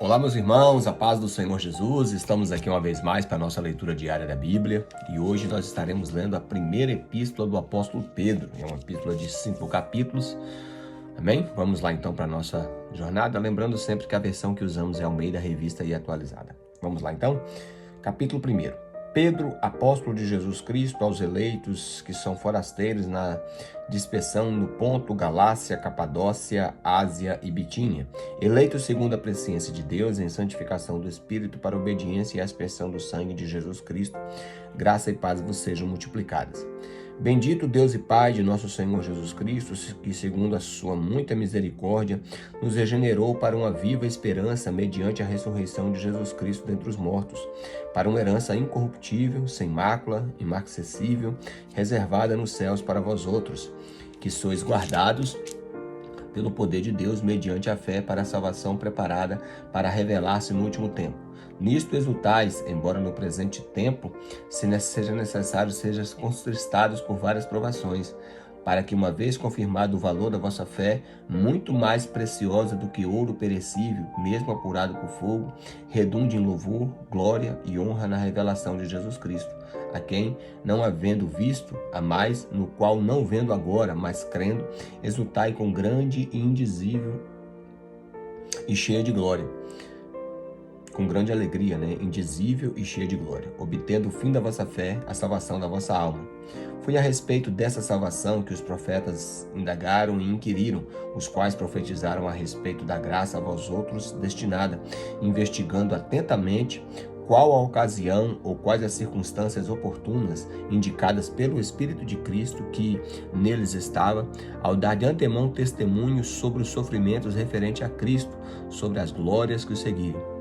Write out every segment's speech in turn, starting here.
Olá, meus irmãos, a paz do Senhor Jesus. Estamos aqui uma vez mais para a nossa leitura diária da Bíblia e hoje nós estaremos lendo a primeira epístola do apóstolo Pedro. É uma epístola de 5 capítulos. Amém? Vamos lá então para a nossa jornada, lembrando sempre que a versão que usamos é Almeida, revista e atualizada. Vamos lá então? Capítulo 1. Pedro, apóstolo de Jesus Cristo, aos eleitos que são forasteiros na dispersão no Ponto, Galácia, Capadócia, Ásia e Bitínia, eleitos segundo a presciência de Deus em santificação do Espírito para a obediência e a aspersão do sangue de Jesus Cristo, graça e paz vos sejam multiplicadas. Bendito Deus e Pai de nosso Senhor Jesus Cristo, que segundo a sua muita misericórdia, nos regenerou para uma viva esperança mediante a ressurreição de Jesus Cristo dentre os mortos, para uma herança incorruptível, sem mácula, imarcessível, reservada nos céus para vós outros, que sois guardados pelo poder de Deus mediante a fé para a salvação preparada para revelar-se no último tempo. Nisto exultais, embora no presente tempo, se seja necessário, sejam contristados por várias provações, para que, uma vez confirmado o valor da vossa fé, muito mais preciosa do que ouro perecível, mesmo apurado por fogo, redunde em louvor, glória e honra na revelação de Jesus Cristo, a quem, não havendo visto, a mais, no qual não vendo agora, mas crendo, exultai com grande e indizível e cheia de glória, com grande alegria, indizível e cheia de glória, obtendo o fim da vossa fé, a salvação da vossa alma. Foi a respeito dessa salvação que os profetas indagaram e inquiriram, os quais profetizaram a respeito da graça a vós outros destinada, investigando atentamente qual a ocasião ou quais as circunstâncias oportunas indicadas pelo Espírito de Cristo que neles estava, ao dar de antemão testemunho sobre os sofrimentos referentes a Cristo, sobre as glórias que o seguiram.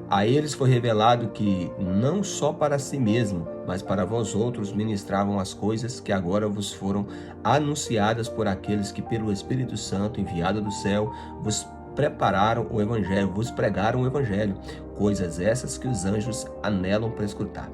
A eles foi revelado que, não só para si mesmo, mas para vós outros ministravam as coisas que agora vos foram anunciadas por aqueles que, pelo Espírito Santo enviado do céu, vos prepararam o Evangelho, vos pregaram o Evangelho, coisas essas que os anjos anelam para escutar.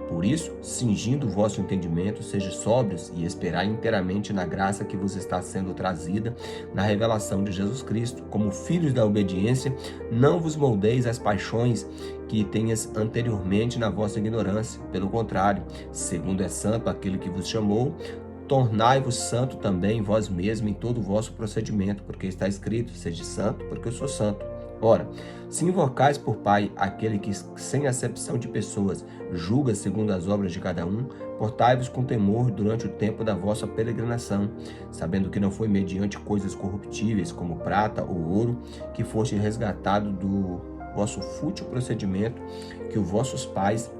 Por isso, cingindo o vosso entendimento, sejam sóbrios e esperai inteiramente na graça que vos está sendo trazida na revelação de Jesus Cristo. Como filhos da obediência, não vos moldeis às paixões que tenhas anteriormente na vossa ignorância. Pelo contrário, segundo é santo aquele que vos chamou, tornai-vos santo também vós mesmos em todo o vosso procedimento, porque está escrito, sede santo, porque eu sou santo. Ora, se invocais por Pai aquele que, sem acepção de pessoas, julga segundo as obras de cada um, portai-vos com temor durante o tempo da vossa peregrinação, sabendo que não foi mediante coisas corruptíveis, como prata ou ouro, que foste resgatado do vosso fútil procedimento que os vossos pais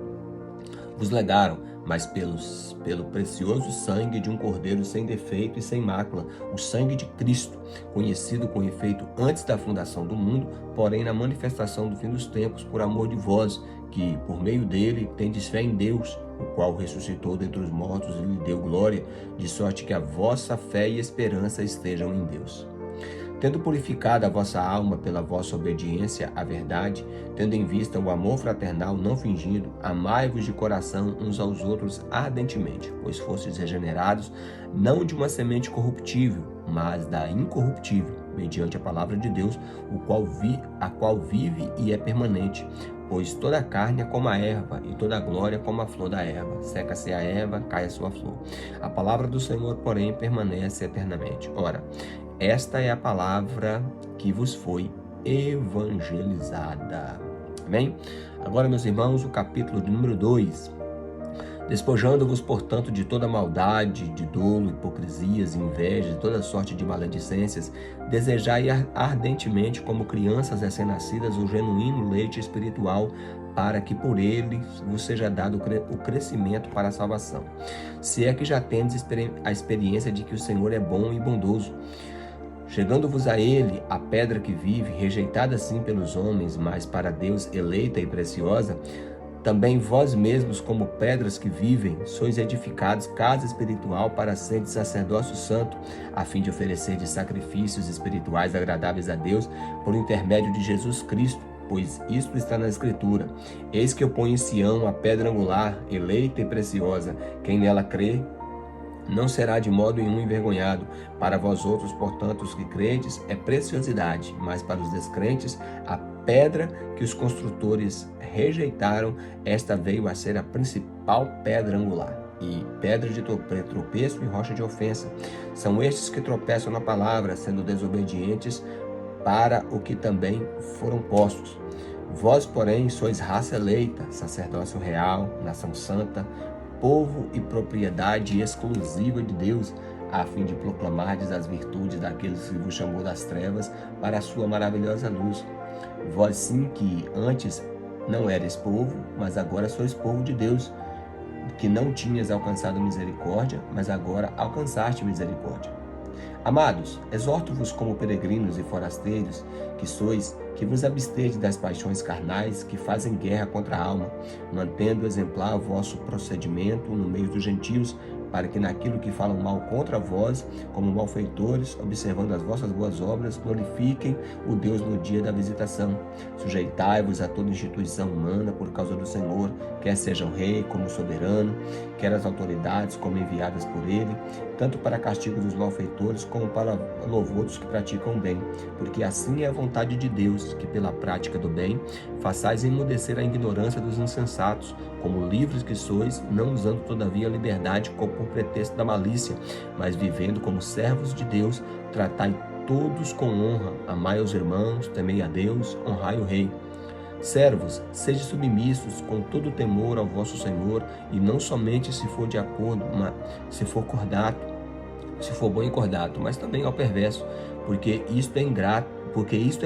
vos legaram, mas pelo precioso sangue de um cordeiro sem defeito e sem mácula, o sangue de Cristo, conhecido com efeito antes da fundação do mundo, porém na manifestação do fim dos tempos, por amor de vós, que, por meio dele, tendes fé em Deus, o qual ressuscitou dentre os mortos e lhe deu glória, de sorte que a vossa fé e esperança estejam em Deus. Tendo purificado a vossa alma pela vossa obediência à verdade, tendo em vista o amor fraternal não fingido, amai-vos de coração uns aos outros ardentemente, pois fostes regenerados, não de uma semente corruptível, mas da incorruptível, mediante a palavra de Deus, a qual vive e é permanente. Pois toda a carne é como a erva, e toda a glória como a flor da erva. Seca-se a erva, cai a sua flor. A palavra do Senhor, porém, permanece eternamente. Ora, esta é a palavra que vos foi evangelizada. Amém? Agora, meus irmãos, o capítulo de número 2. Despojando-vos, portanto, de toda maldade, de dolo, hipocrisias, invejas, toda sorte de maledicências, desejai ardentemente, como crianças recém-nascidas, o genuíno leite espiritual, para que por ele vos seja dado o crescimento para a salvação. Se é que já tendes a experiência de que o Senhor é bom e bondoso. Chegando-vos a ele, a pedra que vive, rejeitada sim pelos homens, mas para Deus eleita e preciosa, também vós mesmos, como pedras que vivem, sois edificados casa espiritual para ser de sacerdócio santo, a fim de oferecer de sacrifícios espirituais agradáveis a Deus, por intermédio de Jesus Cristo, pois isto está na Escritura. Eis que eu ponho em Sião a pedra angular, eleita e preciosa. Quem nela crê, não será de modo nenhum envergonhado. Para vós outros, portanto, os que credes, é preciosidade, mas para os descrentes, a pedra que os construtores rejeitaram, esta veio a ser a principal pedra angular, e pedra de tropeço e rocha de ofensa. São estes que tropeçam na palavra, sendo desobedientes para o que também foram postos. Vós, porém, sois raça eleita, sacerdócio real, nação santa, povo e propriedade exclusiva de Deus, a fim de proclamardes as virtudes daqueles que vos chamou das trevas para a sua maravilhosa luz. Vós sim que antes não eres povo, mas agora sois povo de Deus, que não tinhas alcançado misericórdia, mas agora alcançaste misericórdia. Amados, exorto-vos como peregrinos e forasteiros que sois, que vos abstedes das paixões carnais que fazem guerra contra a alma, mantendo exemplar o vosso procedimento no meio dos gentios, para que naquilo que falam mal contra vós, como malfeitores, observando as vossas boas obras, glorifiquem o Deus no dia da visitação. Sujeitai-vos a toda instituição humana por causa do Senhor, quer seja o rei como soberano, quer as autoridades como enviadas por ele, tanto para castigo dos malfeitores como para louvor dos que praticam o bem, porque assim é a vontade de Deus, que pela prática do bem façais emudecer a ignorância dos insensatos, como livres que sois, não usando todavia a liberdade por pretexto da malícia, mas vivendo como servos de Deus, tratai todos com honra, amai os irmãos, temei a Deus, honrai o rei. Servos, sede submissos com todo temor ao vosso Senhor, e não somente se for de acordo, mas se for bom e cordato, mas também ao perverso, porque isto é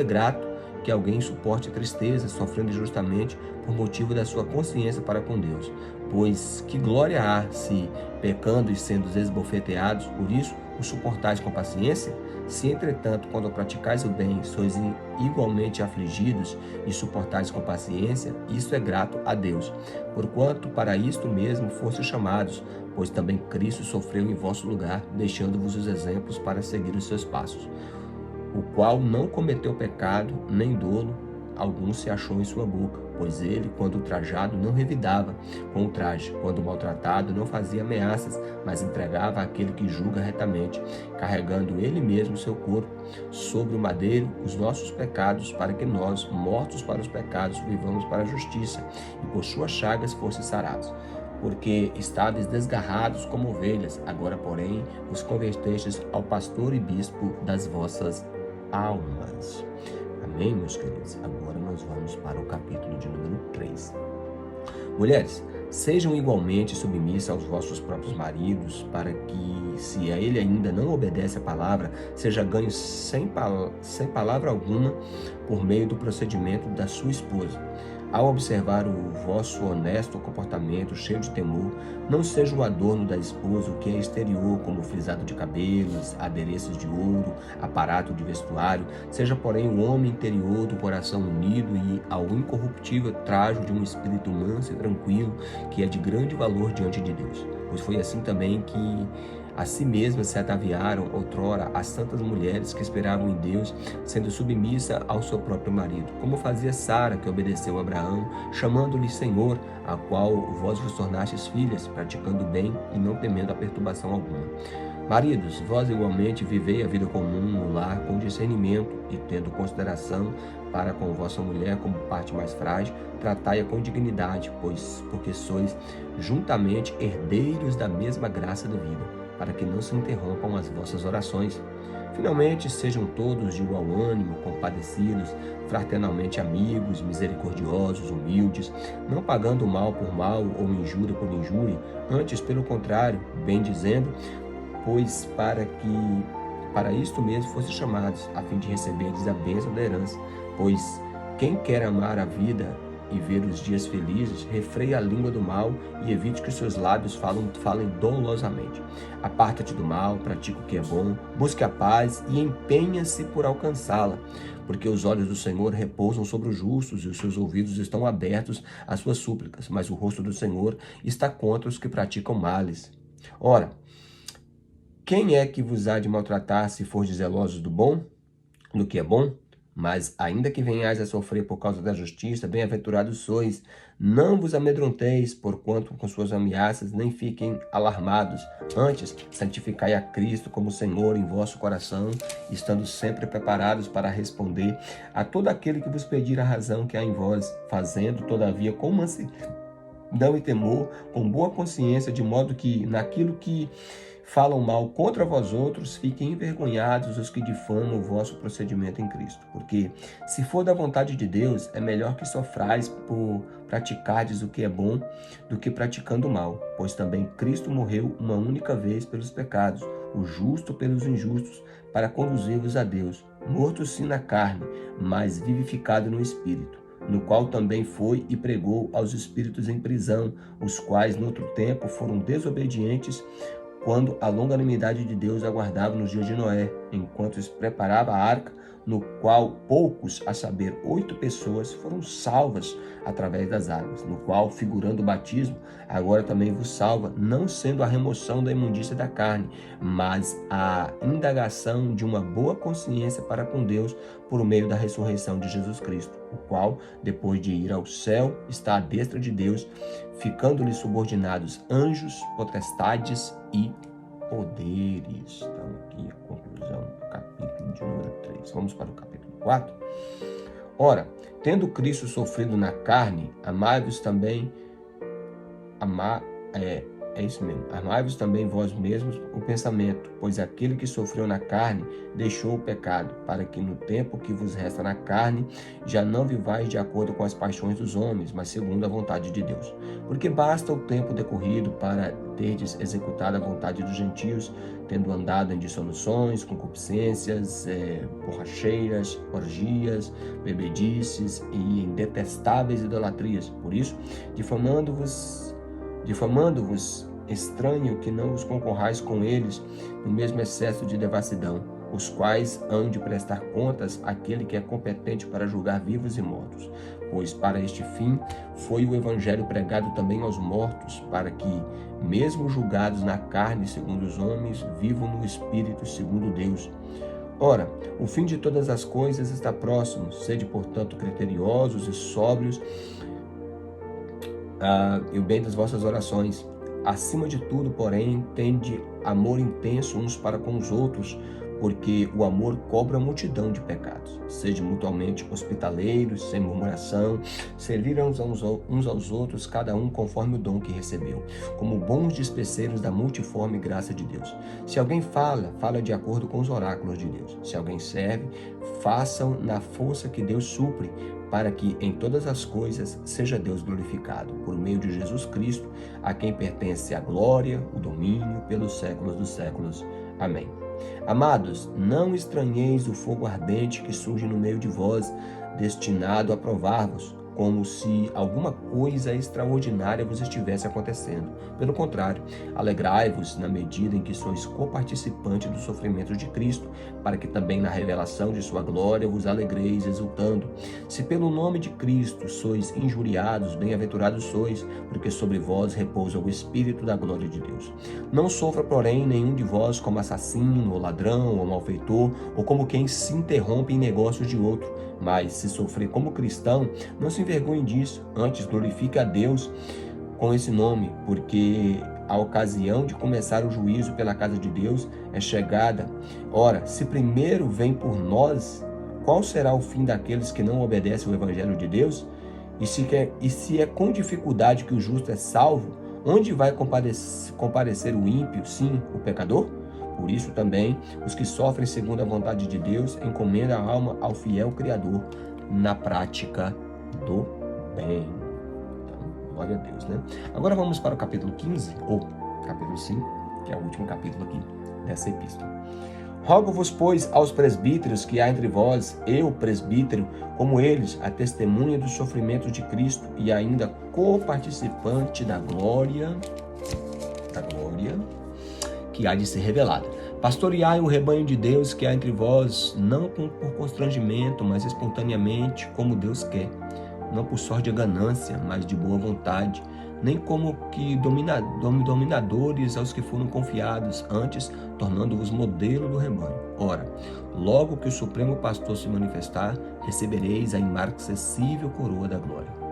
grato que alguém suporte tristeza, sofrendo injustamente por motivo da sua consciência para com Deus. Pois que glória há se, pecando e sendo esbofeteados, por isso o suportais com paciência? Se, entretanto, quando praticais o bem, sois igualmente afligidos e suportais com paciência, isso é grato a Deus. Porquanto para isto mesmo fostes chamados, pois também Cristo sofreu em vosso lugar, deixando-vos os exemplos para seguir os seus passos, o qual não cometeu pecado, nem dolo algum se achou em sua boca, pois ele, quando ultrajado, não revidava com o traje, quando maltratado, não fazia ameaças, mas entregava àquele que julga retamente, carregando ele mesmo seu corpo sobre o madeiro os nossos pecados, para que nós, mortos para os pecados, vivamos para a justiça, e por suas chagas fosse sarados. Porque estáveis desgarrados como ovelhas, agora, porém, vos convertestes ao pastor e bispo das vossas almas. Amém, meus queridos? Agora nós vamos para o capítulo de número 3. Mulheres, sejam igualmente submissas aos vossos próprios maridos, para que, se a ele ainda não obedece a palavra, seja ganho sem palavra alguma por meio do procedimento da sua esposa. Ao observar o vosso honesto comportamento, cheio de temor, não seja o adorno da esposa o que é exterior, como frisado de cabelos, adereços de ouro, aparato de vestuário, seja, porém, o homem interior do coração unido e ao incorruptível trajo de um espírito manso e tranquilo, que é de grande valor diante de Deus. Pois foi assim também que a si mesmas se ataviaram outrora as santas mulheres que esperavam em Deus, sendo submissa ao seu próprio marido, como fazia Sara, que obedeceu a Abraão, chamando-lhe Senhor, a qual vós vos tornastes filhas, praticando o bem e não temendo a perturbação alguma. Maridos, vós igualmente vivei a vida comum no lar com discernimento e tendo consideração para com vossa mulher como parte mais frágil, tratai-a com dignidade, porque sois juntamente herdeiros da mesma graça da vida, para que não se interrompam as vossas orações. Finalmente, sejam todos de igual ânimo, compadecidos, fraternalmente amigos, misericordiosos, humildes, não pagando mal por mal ou injúria por injúria, antes, pelo contrário, bem dizendo, pois para isto mesmo fostes chamados, a fim de receberdes a bênção da herança. Pois quem quer amar a vida e ver os dias felizes, refreia a língua do mal e evite que os seus lábios falem dolosamente. Aparta-te do mal, pratica o que é bom, busque a paz e empenha-se por alcançá-la, porque os olhos do Senhor repousam sobre os justos e os seus ouvidos estão abertos às suas súplicas, mas o rosto do Senhor está contra os que praticam males. Ora, quem é que vos há de maltratar se fordes zelosos do que é bom? Mas ainda que venhais a sofrer por causa da justiça, bem-aventurados sois. Não vos amedronteis, porquanto com suas ameaças, nem fiquem alarmados. Antes, santificai a Cristo como Senhor em vosso coração, estando sempre preparados para responder a todo aquele que vos pedir a razão que há em vós, fazendo, todavia, com mansidão e temor, com boa consciência, de modo que naquilo que falam mal contra vós outros, fiquem envergonhados os que difamam o vosso procedimento em Cristo. Porque, se for da vontade de Deus, é melhor que sofrais por praticardes o que é bom, do que praticando o mal. Pois também Cristo morreu uma única vez pelos pecados, o justo pelos injustos, para conduzir-vos a Deus, morto sim na carne, mas vivificado no Espírito, no qual também foi e pregou aos espíritos em prisão, os quais, no outro tempo, foram desobedientes, quando a longanimidade de Deus aguardava nos dias de Noé, enquanto se preparava a arca, no qual poucos, a saber, 8 pessoas, foram salvas através das águas, no qual, figurando o batismo, agora também vos salva, não sendo a remoção da imundícia da carne, mas a indagação de uma boa consciência para com Deus por meio da ressurreição de Jesus Cristo, o qual, depois de ir ao céu, está à destra de Deus, ficando-lhe subordinados anjos, potestades e poderes. Então, aqui a conclusão do capítulo de número 3. Vamos para o capítulo 4. Ora, tendo Cristo sofrido na carne, amai-vos também, amai-vos também vós mesmos o pensamento, pois aquele que sofreu na carne deixou o pecado, para que no tempo que vos resta na carne, já não vivais de acordo com as paixões dos homens, mas segundo a vontade de Deus. Porque basta o tempo decorrido para terdes executado a vontade dos gentios, tendo andado em dissoluções, concupiscências, borracheiras, orgias, bebedices e em detestáveis idolatrias. Por isso, difamando-vos, estranho que não vos concorrais com eles no mesmo excesso de devassidão, os quais hão de prestar contas àquele que é competente para julgar vivos e mortos. Pois para este fim foi o evangelho pregado também aos mortos, para que, mesmo julgados na carne segundo os homens, vivam no espírito segundo Deus. Ora, o fim de todas as coisas está próximo. Sede, portanto, criteriosos e sóbrios, e o bem das vossas orações. Acima de tudo, porém, tende amor intenso uns para com os outros, porque o amor cobre a multidão de pecados. Sede mutuamente hospitaleiros, sem murmuração, servir uns aos outros, cada um conforme o dom que recebeu, como bons despeceiros da multiforme graça de Deus. Se alguém fala de acordo com os oráculos de Deus. Se alguém serve, façam na força que Deus supre, para que em todas as coisas seja Deus glorificado, por meio de Jesus Cristo, a quem pertence a glória, o domínio, pelos séculos dos séculos. Amém. Amados, não estranheis o fogo ardente que surge no meio de vós, destinado a provar-vos, como se alguma coisa extraordinária vos estivesse acontecendo. Pelo contrário, alegrai-vos na medida em que sois coparticipantes dos sofrimentos de Cristo, para que também na revelação de sua glória vos alegreis exultando. Se pelo nome de Cristo sois injuriados, bem-aventurados sois, porque sobre vós repousa o Espírito da glória de Deus. Não sofra, porém, nenhum de vós como assassino, ou ladrão, ou malfeitor, ou como quem se interrompe em negócios de outro. Mas, se sofrer como cristão, não se envergonhe disso, antes glorifique a Deus com esse nome, porque a ocasião de começar o juízo pela casa de Deus é chegada. Ora, se primeiro vem por nós, qual será o fim daqueles que não obedecem ao Evangelho de Deus? E se é com dificuldade que o justo é salvo, onde vai comparecer o ímpio, sim, o pecador? Por isso também, os que sofrem segundo a vontade de Deus encomendam a alma ao fiel Criador na prática do bem. Então, glória a Deus, né? Agora vamos para o capítulo 15, ou capítulo 5, que é o último capítulo aqui dessa epístola. Rogo-vos, pois, aos presbíteros que há entre vós, eu, presbítero, como eles, a testemunha dos sofrimentos de Cristo e ainda co-participante da glória que há de ser revelada. Pastoreai o rebanho de Deus que há entre vós, não por constrangimento, mas espontaneamente, como Deus quer, não por sorte de ganância, mas de boa vontade, nem como que dominadores aos que foram confiados, antes tornando-vos modelo do rebanho. Ora, logo que o Supremo Pastor se manifestar, recebereis a imarcessível coroa da glória.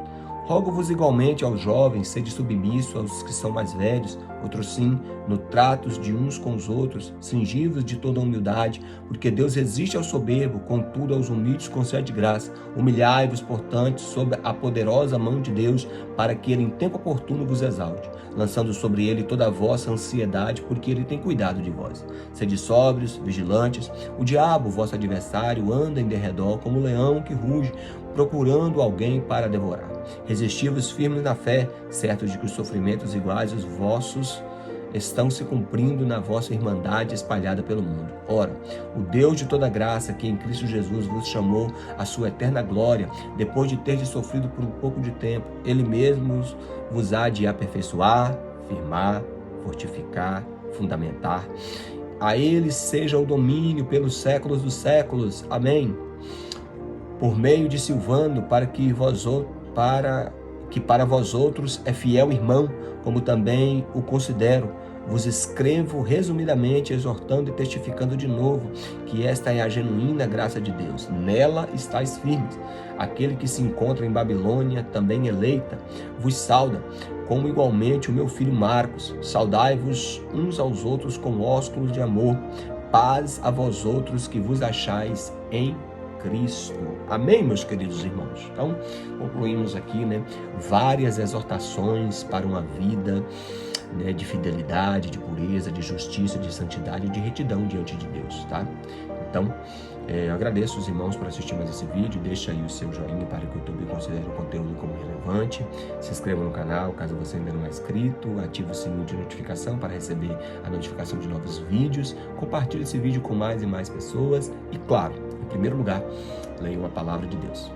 Rogo-vos igualmente aos jovens, sede submissos aos que são mais velhos, outros sim, no tratos de uns com os outros, cingivos de toda humildade, porque Deus resiste ao soberbo, contudo aos humildes concede graça. Humilhai-vos, portanto, sob a poderosa mão de Deus, para que ele em tempo oportuno vos exalte, lançando sobre ele toda a vossa ansiedade, porque ele tem cuidado de vós. Sede sóbrios, vigilantes. O diabo, vosso adversário, anda em derredor como um leão que ruge, procurando alguém para devorar. Resisti-vos firmes na fé, certos de que os sofrimentos iguais aos vossos estão se cumprindo na vossa irmandade espalhada pelo mundo. Ora, o Deus de toda graça, que em Cristo Jesus vos chamou à sua eterna glória, depois de terdes sofrido por um pouco de tempo, ele mesmo vos há de aperfeiçoar, firmar, fortificar, fundamentar. A ele seja o domínio pelos séculos dos séculos. Amém. Por meio de Silvano, para vós outros é fiel irmão, como também o considero, vos escrevo resumidamente, exortando e testificando de novo que esta é a genuína graça de Deus. Nela estáis firmes. Aquele que se encontra em Babilônia, também eleita, vos sauda, como igualmente o meu filho Marcos. Saudai-vos uns aos outros com ósculos de amor. Paz a vós outros que vos achais em Cristo. Amém, meus queridos irmãos? Então, concluímos aqui, várias exortações para uma vida de fidelidade, de pureza, de justiça, de santidade e de retidão diante de Deus, tá? Então, eu agradeço os irmãos por assistir mais esse vídeo. Deixa aí o seu joinha para que o YouTube considere o conteúdo como relevante. Se inscreva no canal caso você ainda não é inscrito. Ative o sininho de notificação para receber a notificação de novos vídeos. Compartilhe esse vídeo com mais e mais pessoas. E claro, em primeiro lugar, leiam a palavra de Deus.